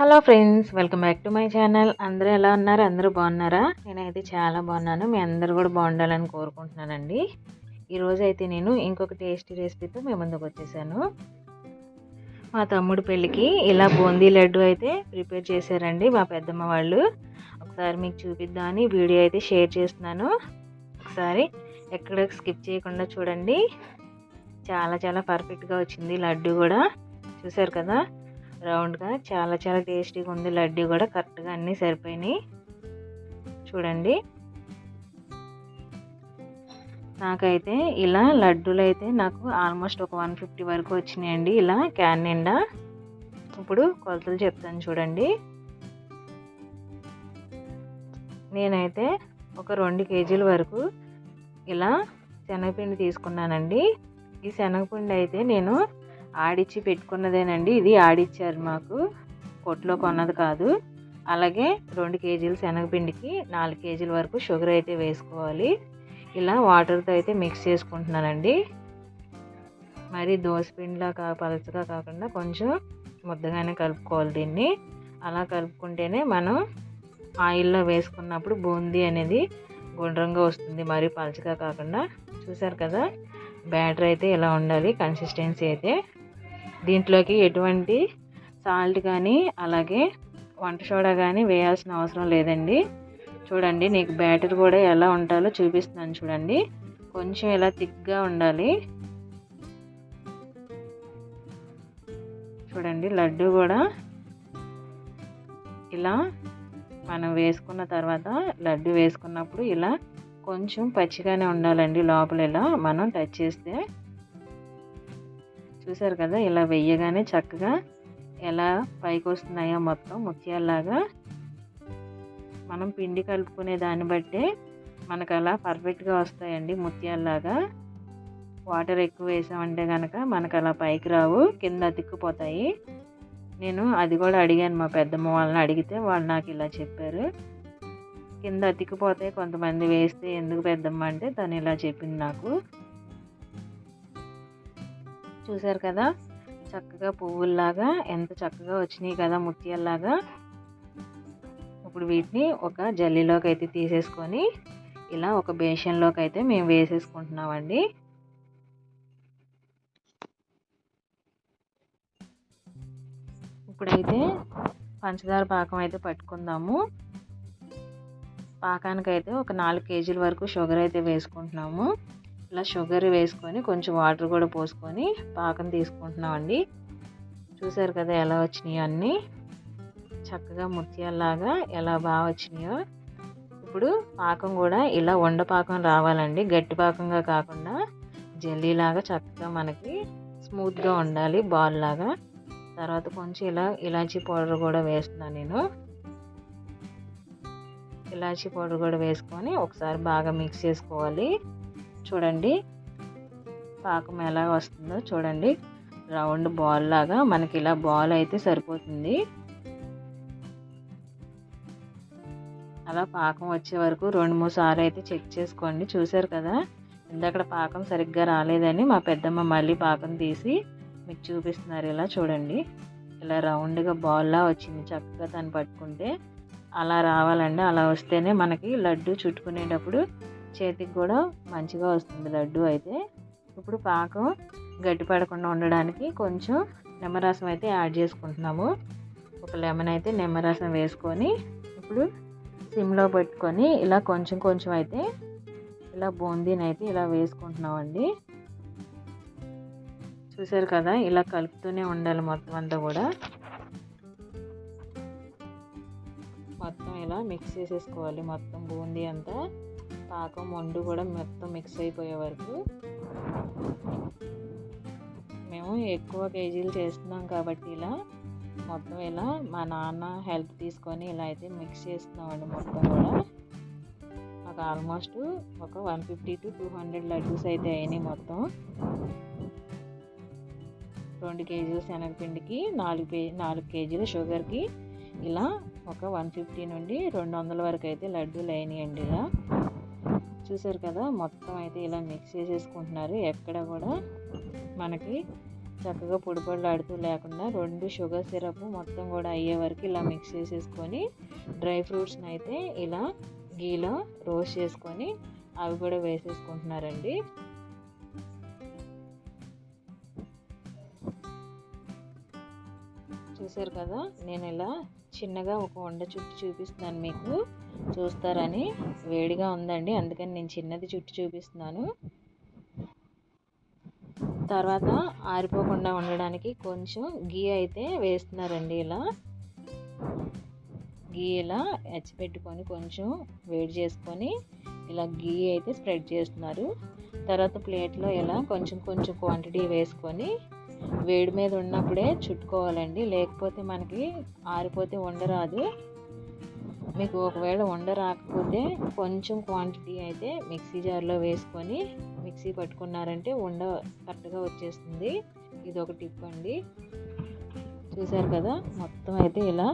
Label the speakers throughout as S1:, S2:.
S1: Hello friends, welcome back to my channel. అందరూ ఎలా ఉన్నారు? అందరూ బాగున్నారా? నేనైతే చాలా బాగున్నాను. మీ అందరూ కూడా బాగుండాలని కోరుకుంటున్నానండి. ఈరోజు అయితే నేను ఇంకొక టేస్టీ రెసిపీతో మీ ముందుకు వచ్చేసాను. మా తమ్ముడు పెళ్ళికి ఇలా బూందీ లడ్డు అయితే ప్రిపేర్ చేశారండి మా పెద్దమ్మ వాళ్ళు. ఒకసారి మీకు చూపిద్దామని వీడియో అయితే షేర్ చేస్తున్నాను. ఒకసారి ఎక్కడ స్కిప్ చేయకుండా చూడండి. చాలా చాలా పర్ఫెక్ట్గా వచ్చింది లడ్డు కూడా. చూసారు కదా, రౌండ్గా చాలా చాలా టేస్టీగా ఉంది. లడ్డు కూడా కరెక్ట్గా అన్నీ సరిపోయినాయి. చూడండి, నాకైతే ఇలా లడ్డూలు అయితే నాకు ఆల్మోస్ట్ ఒక 150 వరకు వచ్చినాయండి, ఇలా క్యాన్ నిండా. ఇప్పుడు కొలతలు చెప్తాను చూడండి. నేనైతే ఒక 2 కేజీల వరకు ఇలా శనగపిండి తీసుకున్నానండి. ఈ శనగపిండి అయితే నేను ఆడిచ్చి పెట్టుకున్నదేనండి. ఇది ఆడిచ్చారు మాకు, కొట్లో కొన్నది కాదు. అలాగే 2 కేజీల శనగపిండికి 4 కేజీల వరకు షుగర్ అయితే వేసుకోవాలి. ఇలా వాటర్తో అయితే మిక్స్ చేసుకుంటున్నానండి. మరి దోసపిండిలా పలచగా కాకుండా కొంచెం ముద్దగానే కలుపుకోవాలి దీన్ని. అలా కలుపుకుంటేనే మనం ఆయిల్లో వేసుకున్నప్పుడు బూందీ అనేది గుండ్రంగా వస్తుంది, మరి పలచగా కాకుండా. చూసారు కదా, బ్యాటర్ అయితే ఇలా ఉండాలి కన్సిస్టెన్సీ అయితే. దీంట్లోకి ఎటువంటి సాల్ట్ కానీ అలాగే వంట సోడా కానీ వేయాల్సిన అవసరం లేదండి. చూడండి, నీకు బ్యాటర్ కూడా ఎలా ఉండాలో చూపిస్తున్నాను చూడండి. కొంచెం ఇలా థిక్గా ఉండాలి. చూడండి, లడ్డు కూడా ఇలా మనం వేసుకున్న తర్వాత, లడ్డు వేసుకున్నప్పుడు ఇలా కొంచెం పచ్చిగానే ఉండాలండి లోపల, ఇలా మనం టచ్ చేస్తే. చూసారు కదా, ఇలా వెయ్యగానే చక్కగా ఎలా పైకి వస్తున్నాయో మొత్తం ముత్యాల్లాగా. మనం పిండి కలుపుకునే దాన్ని బట్టే మనకు అలా పర్ఫెక్ట్గా వస్తాయండి ముత్యాల్లాగా. వాటర్ ఎక్కువ వేసామంటే కనుక మనకు అలా పైకి రావు, కింద అతుక్కుపోతాయి. నేను అది కూడా అడిగాను మా పెద్దమ్మ వాళ్ళని, అడిగితే వాళ్ళు నాకు ఇలా చెప్పారు. కింద అతికిపోతే కొంతమంది వేస్తే ఎందుకు పెద్దమ్మ అంటే తను ఇలా చెప్పింది నాకు. చూసారు కదా, చక్కగా పువ్వుల్లాగా ఎంత చక్కగా వచ్చినాయి కదా ముత్యాల్లాగా. ఇప్పుడు వీటిని ఒక జల్లీలోకి అయితే తీసేసుకొని ఇలా ఒక బేషన్లోకి అయితే మేము వేసేసుకుంటున్నామండి. ఇప్పుడైతే పంచదార పాకం అయితే పట్టుకుందాము. పాకానికైతే ఒక 4 కేజీల వరకు షుగర్ అయితే వేసుకుంటున్నాము. ఇలా షుగర్ వేసుకొని కొంచెం వాటర్ కూడా పోసుకొని పాకం తీసుకుంటున్నామండి. చూసారు కదా ఎలా వచ్చినాయో అన్నీ చక్కగా ముత్యాల్లాగా ఎలా బాగా వచ్చినాయో. ఇప్పుడు పాకం కూడా ఇలా ఉండపాకం రావాలండి, గట్టి పాకంగా కాకుండా జెల్లీలాగా చక్కగా మనకి స్మూత్గా ఉండాలి, బాల్ లాగా. తర్వాత కొంచెం ఇలా ఇలాచీ పౌడర్ కూడా వేస్తున్నాను నేను. ఇలాచీ పౌడర్ కూడా వేసుకొని ఒకసారి బాగా మిక్స్ చేసుకోవాలి. చూడండి పాకం ఎలా వస్తుందో చూడండి. రౌండ్ బాల్ లాగా మనకి ఇలా బాల్ అయితే సరిపోతుంది. అలా పాకం వచ్చే వరకు 2-3 సార్లు అయితే చెక్ చేసుకోండి. చూసారు కదా, ఇందాక పాకం సరిగ్గా రాలేదని మా పెద్దమ్మ మళ్ళీ పాకం తీసి మీకు చూపిస్తున్నారు. ఇలా చూడండి, ఇలా రౌండ్గా బాల్లా వచ్చింది. చక్కగా తను పట్టుకుంటే అలా రావాలండి. అలా వస్తేనే మనకి లడ్డు చుట్టుకునేటప్పుడు చేతికి కూడా మంచిగా వస్తుంది లడ్డు అయితే. ఇప్పుడు పాకం గట్టిపడకుండా ఉండడానికి కొంచెం నిమ్మరసం అయితే యాడ్ చేసుకుంటున్నాము. ఒక లెమన్ అయితే నిమ్మరసం వేసుకొని ఇప్పుడు సిమ్లో పెట్టుకొని ఇలా కొంచెం కొంచెం అయితే ఇలా బూందీని అయితే ఇలా వేసుకుంటున్నామండి. చూసారు కదా, ఇలా కలుపుతూనే ఉండాలి మొత్తం అంతా కూడా. మొత్తం ఇలా మిక్స్ చేసేసుకోవాలి, మొత్తం బూందీ అంతా పాకం వండు కూడా మొత్తం మిక్స్ అయిపోయే వరకు. మేము ఎక్కువ కేజీలు చేస్తున్నాం కాబట్టి ఇలా మొత్తం ఇలా మా నాన్న హెల్ప్ తీసుకొని ఇలా అయితే మిక్స్ చేస్తున్నామండి మొత్తం కూడా. నాకు ఆల్మోస్ట్ ఒక 150 to 200 లడ్డూస్ అయితే అయినాయి మొత్తం. 2 కేజీల శనగపిండికి 4 కేజీల షుగర్కి ఇలా ఒక 150 నుండి 200 వరకు అయితే లడ్డూలు అయినాయండి. ఇలా చూసారు కదా, మొత్తం అయితే ఇలా మిక్స్ చేసేసుకుంటున్నారు. ఎక్కడ కూడా మనకి చక్కగా పొడి పొడిలాడుతూ లేకుండా 2 షుగర్ సిరప్ మొత్తం కూడా అయ్యే వరకు ఇలా మిక్స్ చేసేసుకొని డ్రై ఫ్రూట్స్ని అయితే ఇలా గీలో రోస్ట్ చేసుకొని అవి కూడా వేసేసుకుంటున్నారండి. చూసారు కదా, నేను ఇలా చిన్నగా ఒక ఉండ చుట్టి చూపిస్తున్నాను, మీకు చూస్తారని. వేడిగా ఉందండి, అందుకని నేను చిన్నది చుట్టి చూపిస్తున్నాను. తర్వాత ఆరిపోకుండా ఉండడానికి కొంచెం గీ అయితే వేస్తున్నారండి. గీ ఇలా పెట్టుకొని కొంచెం వేడి చేసుకొని ఇలా గీ అయితే స్ప్రెడ్ చేస్తున్నారు. తర్వాత ప్లేట్లో ఇలా కొంచెం కొంచెం క్వాంటిటీ వేసుకొని వేడి మీద ఉన్నప్పుడే చుట్టుకోవాలండి, లేకపోతే మనకి ఆరిపోతే ఉండరాదు. మీకు ఒకవేళ రాకపోతే కొంచెం క్వాంటిటీ అయితే మిక్సీ జార్లో వేసుకొని మిక్సీ పట్టుకున్నారంటే కరెక్ట్గా వచ్చేస్తుంది. ఇది ఒక టిప్ అండి. చూసారు కదా, మొత్తం అయితే ఇలా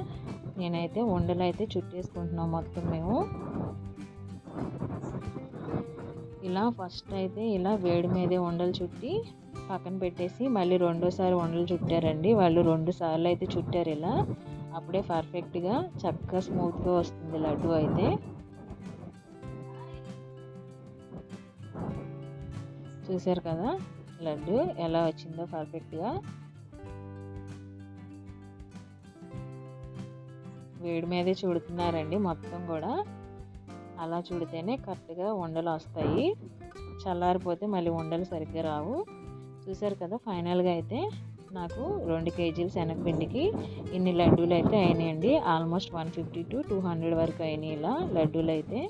S1: నేనైతే ఉండలు అయితే చుట్టేసుకుంటున్నాం మొత్తం మేము. ఇలా ఫస్ట్ అయితే ఇలా వేడి మీదే ఉండలు చుట్టి పక్కన పెట్టేసి మళ్ళీ రెండోసారి ఉండలు చుట్టారండి. వాళ్ళు 2 సార్లు అయితే చుట్టారు ఇలా. అప్పుడే పర్ఫెక్ట్గా చక్కగా స్మూత్గా వస్తుంది లడ్డు అయితే. చూసారు కదా లడ్డు ఎలా వచ్చిందో పర్ఫెక్ట్గా. వేడి మీదే చుడుతున్నారండి మొత్తం కూడా. అలా చుడితేనే కరెక్ట్గా ఉండలు వస్తాయి, చల్లారిపోతే మళ్ళీ ఉండలు సరిగ్గా రావు. చూసారు కదా, ఫైనల్గా అయితే నాకు 2 కేజీల శనగపిండికి ఇన్ని లడ్డూలు అయితే అయినాయండి. ఆల్మోస్ట్ 150 to 200 వరకు అయినాయి ఇలా లడ్డూలు అయితే.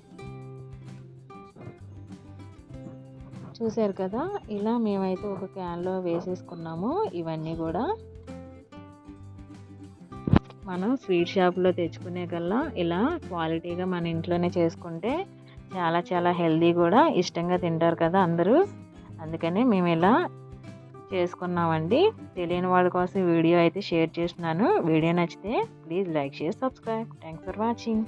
S1: చూసారు కదా, ఇలా మేమైతే ఒక క్యాన్లో వేసేసుకున్నాము. ఇవన్నీ కూడా మనం స్వీట్ షాప్లో తెచ్చుకునే కల్లా ఇలా క్వాలిటీగా మన ఇంట్లోనే చేసుకుంటే చాలా చాలా హెల్దీ కూడా, ఇష్టంగా తింటారు కదా అందరూ. అందుకని మేము ఇలా చేసుకున్నామండి. తెలియని వాళ్ళ కోసం వీడియో అయితే షేర్ చేస్తున్నాను. వీడియో నచ్చితే please like, share, subscribe. Thanks for watching.